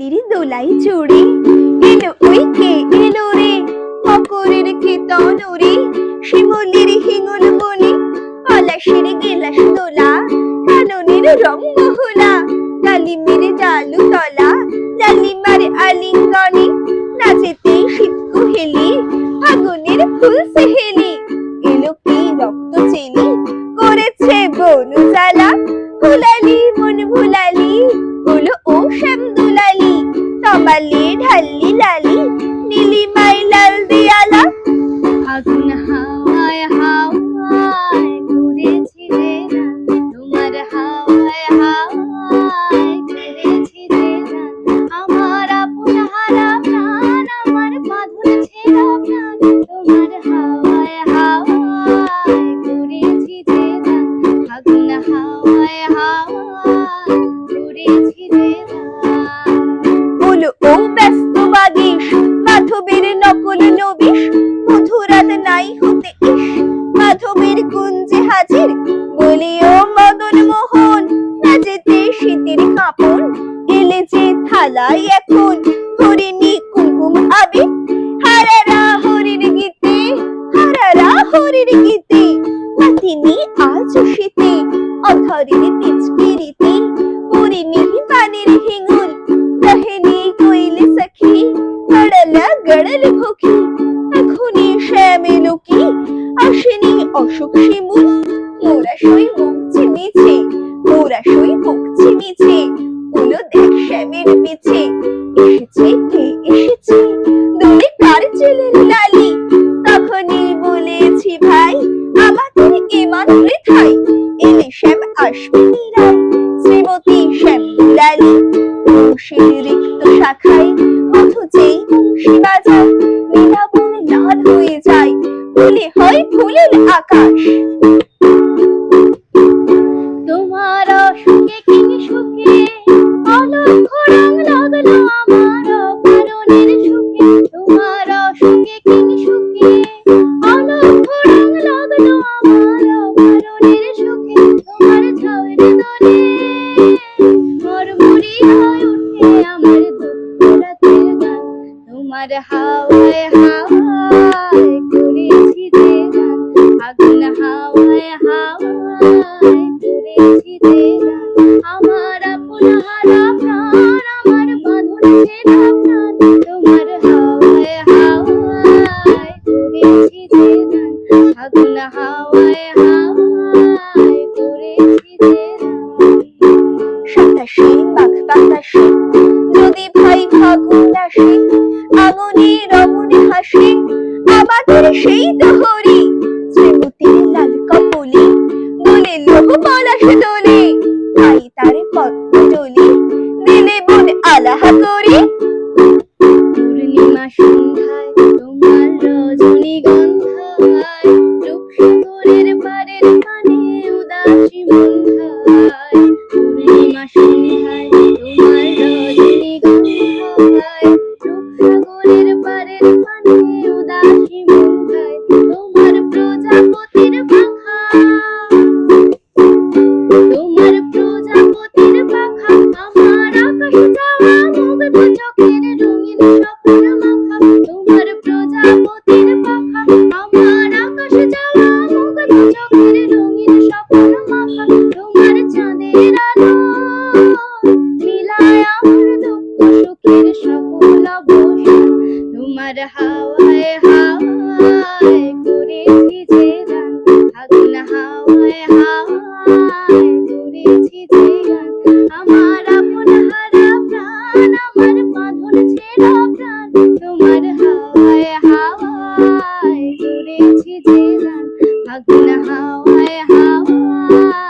তালির দোলাই চড়ে এলো ওই কে এলো রে, মকরের কেতন ওরে, শিমুলের হিঙুল বনে, পলাশের গেলাস দোলা, কাননের রং মহলা, ডালিমের ডালু তলা, লালিমার আলিঙ্গনে, নাচেতে শীত কুহেলি, ফাগুনের ফুল সেহেলি, এলো কি রক্ত চেলি, করেছে বনু জ্বালা, ভুলালি মন ভুলালি, হলো ও শ্যাম দুলালি, তমালে ঢাললি লালি, নীলিমাই লাল দিয়ালা। আগুন হাওয়ায় হাওয়ায় ঘুরেছি রে রান, তোমার হাওয়ায় হাওয়ায় ঘুরেছি রে রান, আমার আপন হারা প্রাণ, আমার বাঁধন ছেঁড়া প্রাণ, তোমার হাওয়ায় হাওয়ায় ঘুরেছি রে রান, আগুন হাওয়ায় হাওয়ায় ঘুরেছি রে রান। বলো ও ব্যস্ত বাগিস, মাধবের নকল নবিশ, মধুরাত নাই হতে ইস, মাধবের কুঞ্জে হাজির, বলি ও মদন মোহন, নাচেতে শীতের কাঁপন, এলে যে থালায় এখন, হরিণী কুমকুম আবির, হারারা হরির গীতে, হারারা হরির গীতে, মাতিনি আজ শীতে, অধরের পিচকিরিতে, পরিনি পানির হিঙুল, রহেনি কইলে সখী, গড়লা গড়ল ভুখি, এখনই শ্যামেলো কি, আসেনি অশোক শিমুল, মোরা সই মুখ চিমিছে, মোরা সই মুখ চিমিছে, উলো দেখ শ্যামের পিছে, এসেছে কে এসেছে, দোলে কার চুলের লালি, তখনই বলেছি ভাই, আমাদের এমান বৃথাই, এলে শ্যাম আসবে নিরাই, শ্রীমতী শ্যাম দুলালি, তুলসীর রিক্ত শাখায় মধু যেই বংশী বাজায়, নীলাবন লাল হয়ে যায়, ফুলে হয় ফুলের আকাশ। তোমার অসুখে কিং সুখে অলক্ষ রং লাগলো আমার অকারণের সুখে, তোমার অসুখে কিং সুখে অলক্ষ রং লাগলো আমার অকারণের সুখে, তোমার ঝাউয়ের দলে মরমরি হয়ে ওঠে আমার দুঃখ রাতের গান, তোমার হাওয়ায় হাওয়ায় করেছি যে গান, আগুন হাওয়ায় হাওয়ায় করেছি যে গান, আমার আপন হারা প্রাণ, আমার বাঁধন ছেঁড়া প্রাণ, তোমার হাওয়ায় হাওয়ায় করেছি যে গান, আগুন হাওয়ায় হাওয়ায় করেছি যে গান। সাতাশে মাঘ বাতাসে, যদি ভাই ফাগুন আসে, আগুনে রমণে হাসে, আমাদের সেই তো হরি, শ্রীমতীর লাল কপলি, দোলে লোক পলাশ দোলে, ভাই তার পদ্ম ডলি, দিলে বোন আলাহা করে। পূর্ণিমা সন্ধ্যায় তোমার রজনীগন্ধায়, রূপসাগরের পারের পানে উদাসী মন্ধায়, পূর্ণিমা সন্ধ্যায় তোমার রজনীগন্ধায়, রূপসাগরের পারের পানে উদাসী মন্ধায়, তোমার প্রজাপতির পাখা, তোমার প্রজাপতির পাখা, আমার আকাশ যাওয়া মুগ্ধ চোখের রঙিন স্বপ্ন মাখা, তোমার প্রজাপতির পাখা, আমার আকাশ যাওয়া মুগ্ধ চোখের রঙিন স্বপ্ন মাখা, তোমার চাঁদের আলো মিলায় আমার দুঃখ সুখের সকল অবসান, তোমার হাওয়ায় হাওয়ায় করেছি যে গান, আগুন হাওয়ায় হাওয়ায় করেছি যে গান, আমার আপন হারা প্রাণ, আমার বাঁধন ছেঁড়া প্রাণ, তোমার হাওয়ায় হাওয়ায় করেছি যে গান, আগুন হাওয়ায় হাওয়ায়